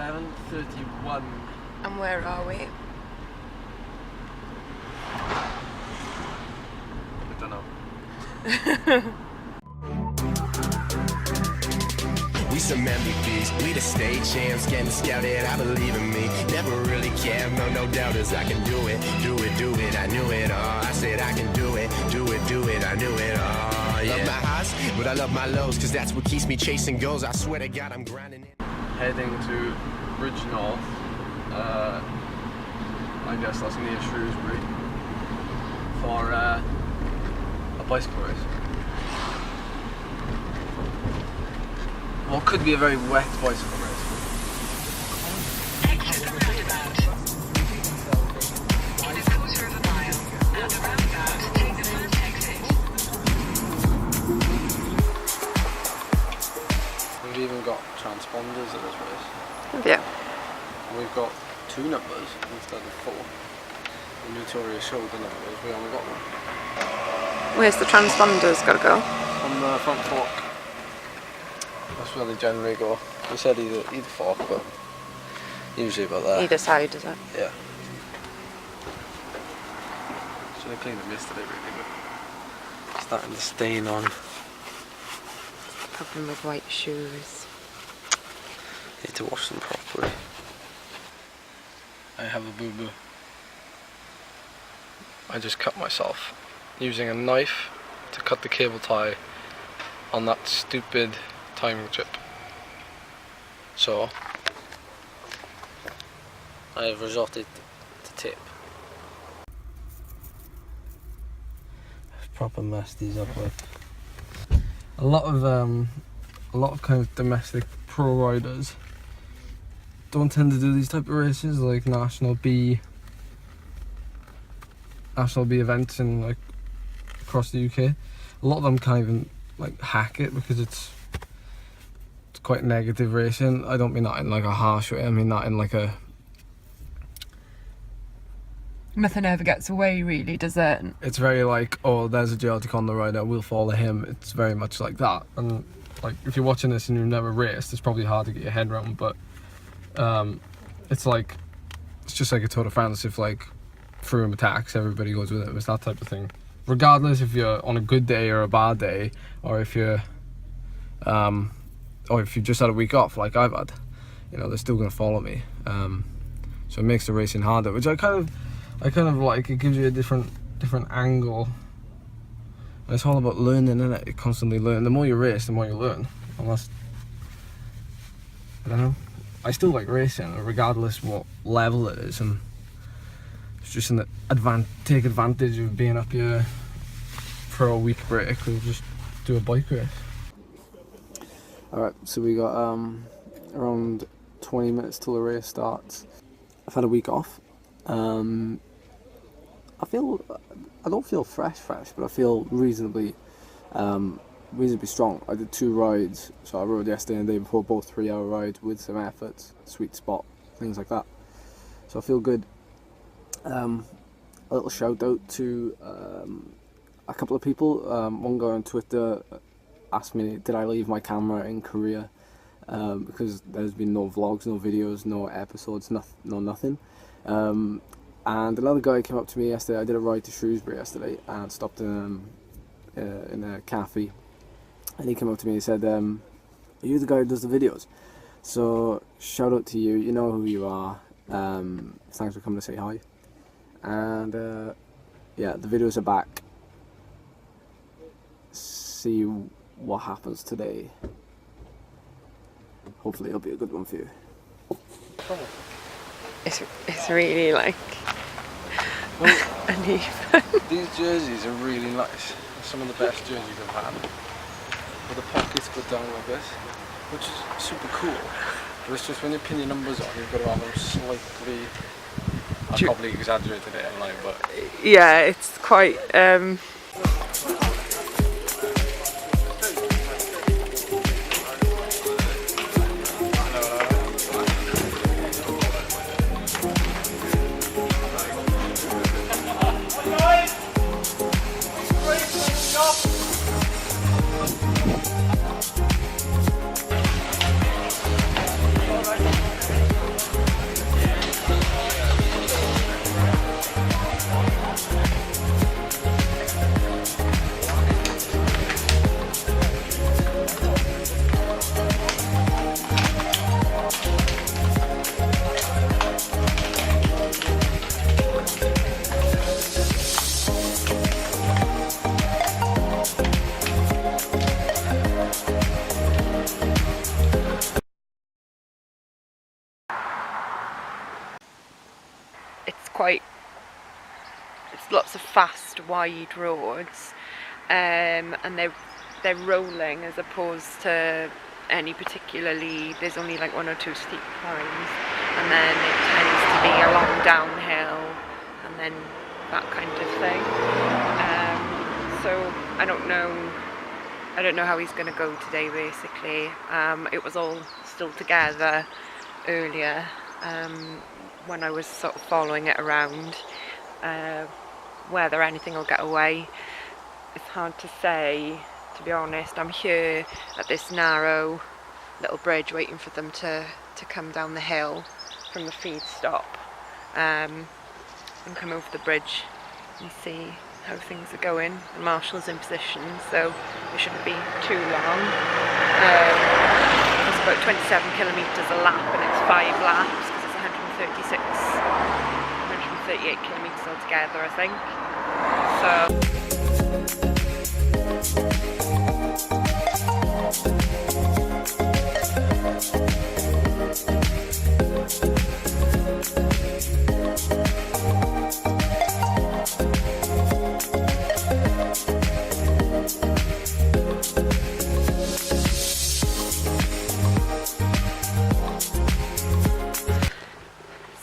11:31. And where are we? I don't know. We some MVPs, we the state champs, getting scouted, I believe in me. Never really cared, no doubters, I can do it, I knew it all. I said I can do it, I knew it all. Yeah. Love my highs, but I love my lows, cause that's what keeps me chasing goals. I swear to God, I'm grinding it. Heading to Bridge North, I guess that's near Shrewsbury, for a bicycle race. What could be a very wet bicycle race. Exit the roundabout. In a quarter of a mile, at the roundabout, take the first exit. We've even got transponders at this race. Yeah. And we've got 2 numbers instead of 4. The notorious showed the numbers, we only got 1. Where's the transponders gotta go? On the front fork. That's where they generally go. We said either fork, but usually about there. Either side, is it? Yeah. Should have cleaned them yesterday really, but starting to stain on. Problem with white shoes. Need to wash them properly. I have a boo-boo. I just cut myself using a knife to cut the cable tie on that stupid timing chip. So I have resorted to tape. I've proper messed these up with. A lot of kind of domestic pro riders don't tend to do these type of races, like National B events in like across the UK. A lot of them can't even like hack it because it's quite negative racing. I don't mean that in like a harsh way, I mean that in like a... Nothing ever gets away really, does it? It's very like, oh, there's a Georgic on the rider, we'll follow him. It's very much like that. And like if you're watching this and you've never raced, it's probably hard to get your head around, but it's just like a Tour de France. If like Froome attacks, everybody goes with it. It's that type of thing. Regardless if you're on a good day or a bad day, or if you're just had a week off like I've had, you know, they're still going to follow me. So it makes the racing harder, which I kind of like. It gives you a different angle. And it's all about learning, isn't it? You constantly learn. The more you race, the more you learn. Unless, I don't know. I still like racing, regardless what level it is, and it's just take advantage of being up here for a week break. We'll just do a bike race. Alright, so we got around 20 minutes till the race starts. I've had a week off. I don't feel fresh, but I feel reasonably strong. I did 2 rides, so I rode yesterday and the day before, both 3-hour rides with some efforts, sweet spot, things like that. So I feel good. A little shout out to a couple of people. One guy on Twitter asked me, did I leave my camera in Korea? Because there's been no vlogs, no videos, no episodes, nothing. And another guy came up to me yesterday. I did a ride to Shrewsbury yesterday and stopped in a cafe. And he came up to me and said, are you the guy who does the videos? So shout out to you, you know who you are. Thanks for coming to say hi. And yeah, the videos are back. See what happens today. Hopefully it'll be a good one for you. It's really like uneven. These jerseys are really nice. They're some of the best jerseys I've had. With the pockets go down like this, which is super cool. But it's just when you pin your numbers on, you've got to have them slightly... I probably exaggerated it online, but... Yeah, it's quite... it's lots of fast, wide roads, and they're rolling as opposed to any particularly, there's only like 1 or 2 steep climbs, and then it tends to be a long downhill and then that kind of thing. So I don't know how he's going to go today basically. It was all still together earlier when I was sort of following it around. Whether anything will get away, it's hard to say, to be honest. I'm here at this narrow little bridge waiting for them to come down the hill from the feed stop and come over the bridge and see how things are going. The marshal's in position, so it shouldn't be too long. It's about 27 kilometres a lap, and it's 5 laps because it's 138 kilometres altogether, I think.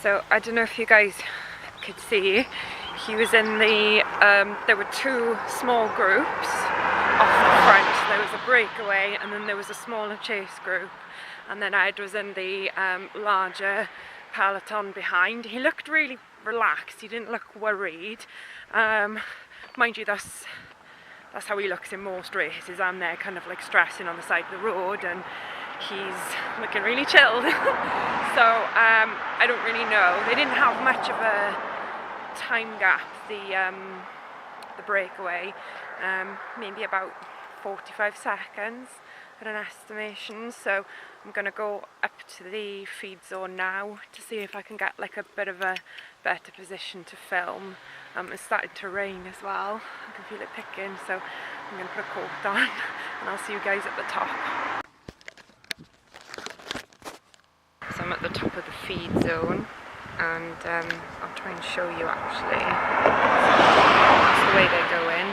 So I don't know if you guys could see, he was in the, there were 2 small groups off the front. There was a breakaway and then there was a smaller chase group, and then Ed was in the larger peloton behind. He looked really relaxed, he didn't look worried. Mind you, that's how he looks in most races. I'm there kind of like stressing on the side of the road and he's looking really chilled. So I don't really know. They didn't have much of a time gap, the breakaway, maybe about 45 seconds at an estimation. So I'm going to go up to the feed zone now to see if I can get like a bit of a better position to film. It started to rain as well, I can feel it picking, so I'm going to put a coat on and I'll see you guys at the top. So I'm at the top of the feed zone, and I'll try and show you actually. That's the way they go in.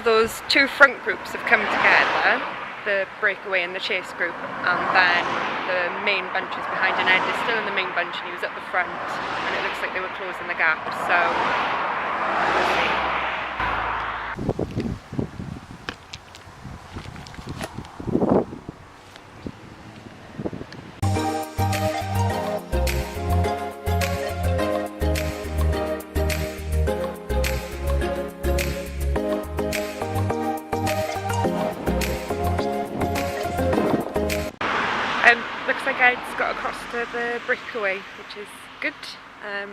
Those 2 front groups have come together, the breakaway and the chase group, and then the main bunch is behind, and Ed is still in the main bunch and he was at the front, and it looks like they were closing the gap, so we'll see. Looks like Ed's got across to the breakaway, which is good, and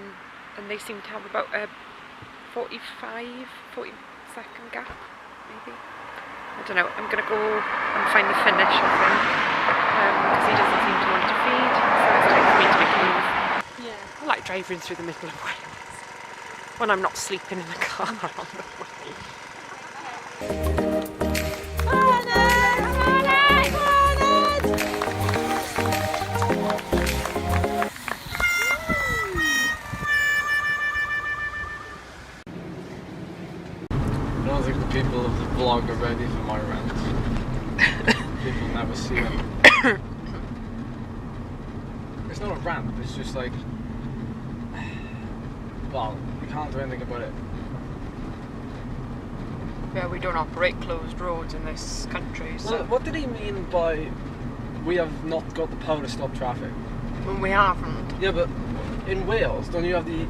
they seem to have about a 40 second gap, maybe. I don't know, I'm going to go and find the finish, I think, because he doesn't seem to want to feed, so it's time for me to make a move. Yeah, I like driving through the middle of Wales when I'm not sleeping in the car on the way. I don't think the people of the vlog are ready for my rant. People never see it. It's not a rant, it's just like, well, we can't do anything about it. Yeah, we don't operate closed roads in this country, so... Well, what did he mean by we have not got the power to stop traffic? Well, we haven't. Yeah, but in Wales, don't you have the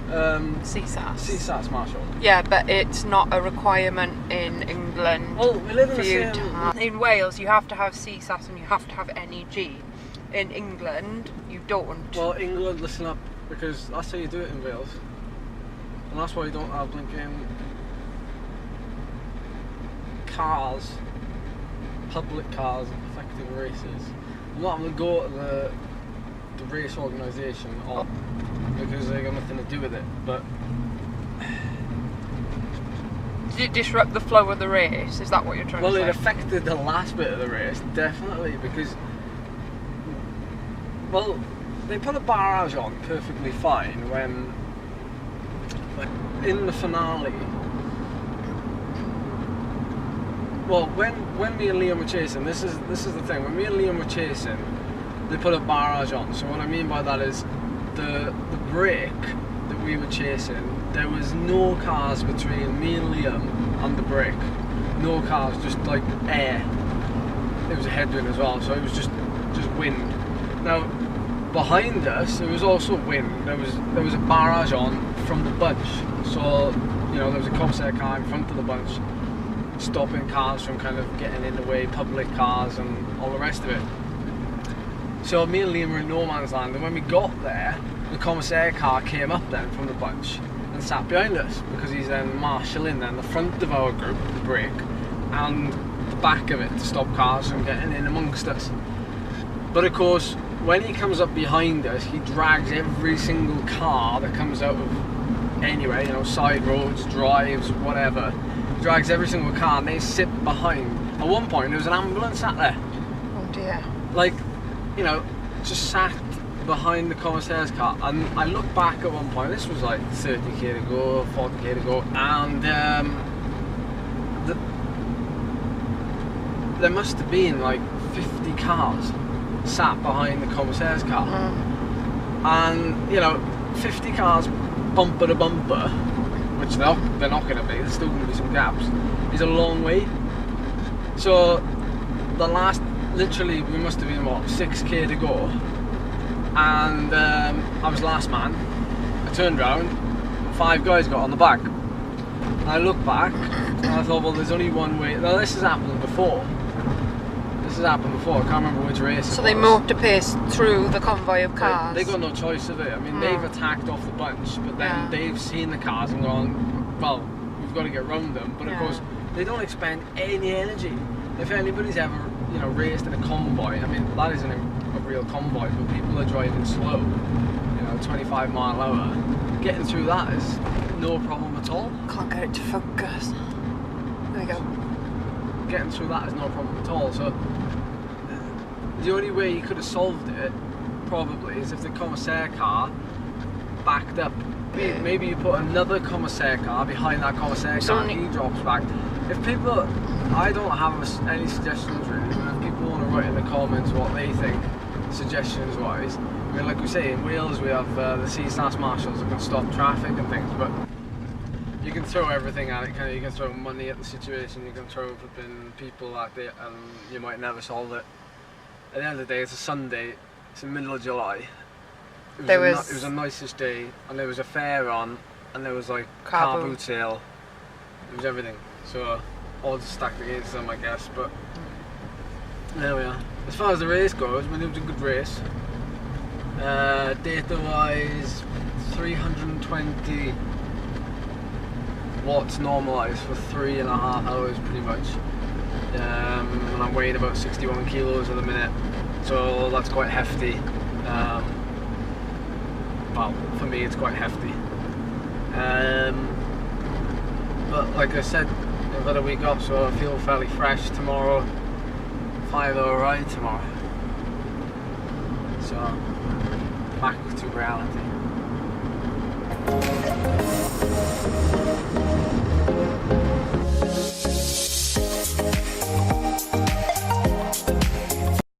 CSAS. CSAS marshal? Yeah, but it's not a requirement in England. Well, we live in for the you same... to have. In Wales, you have to have CSAS and you have to have NEG. In England, you don't. Well, England, listen up, because that's how you do it in Wales. And that's why you don't have blinking cars, public cars affecting races. I'm not going to go to the race organisation because they got nothing to do with it, but Did it disrupt the flow of the race? Is that what you're trying to say? well, it affected the last bit of the race, definitely, because, well, they put a barrage on perfectly fine when in the finale. Well, when me and Liam were chasing, this is the thing. When me and Liam were chasing, they put a barrage on. So what I mean by that is the break that we were chasing, there was no cars between me and Liam and the break. No cars, just like air. It was a headwind as well, so it was just wind. Now behind us, there was also wind. There was a barrage on from the bunch. So you know, there was a commissaire car in front of the bunch, stopping cars from kind of getting in the way, public cars and all the rest of it. So me and Liam were in no man's land, and when we got there, the commissaire car came up then from the bunch and sat behind us, because he's then marshalling then the front of our group, the break, and the back of it to stop cars from getting in amongst us. But of course, when he comes up behind us, he drags every single car that comes out of anywhere, you know, side roads, drives, whatever. Drags every single car, and they sit behind. At one point, there was an ambulance sat there. Oh dear. Like, you know, just sat behind the commissaire's car. And I look back at one point, this was like 30k to go, 40k to go, and there must have been like 50 cars sat behind the commissaire's car. And, you know, 50 cars bumper to bumper, which they're not going to be, there's still going to be some gaps, is a long way. So the last, literally, we must have been what, 6k to go, and I was last man. I turned round, 5 guys got on the back, and I looked back and I thought, well, there's only one way. Now this has happened before. I can't remember which race So it they was. moved a pace through the convoy of cars. They got no choice of it. I mean, they've attacked off the bunch, but then they've seen the cars and gone, well, we've got to get round them. But of course, they don't expend any energy. If anybody's ever, you know, raced in a convoy, I mean, that isn't a real convoy, but people are driving slow, you know, 25 mile an hour. Getting through that is no problem at all. Can't get it to focus. There we go. Getting through that is no problem at all. So the only way you could have solved it probably is if the commissaire car backed up. Maybe you put another commissaire car behind that commissaire car and he drops back. If people, I don't have any suggestions really, but if people want to write in the comments what they think suggestions wise, I mean, like we say, in Wales we have the CSAS marshals that can stop traffic and things, but you can throw everything at it, kind of. You can throw money at the situation, you can throw flipping people at it, and you might never solve it. At the end of the day, it's a Sunday, it's the middle of July. It was a nicest day, and there was a fair on, and there was like car boot sale. It was everything. So odds stacked against them, I guess. But there we are. As far as the race goes, I mean, it was a good race. Data-wise, 320 watts normalised for 3.5 hours, pretty much. And I'm weighing about 61 kilos at the minute, so that's quite hefty. Well, for me it's quite hefty. But like I said, I've had a week off, so I feel fairly fresh tomorrow. 5-hour ride tomorrow. So, back to reality.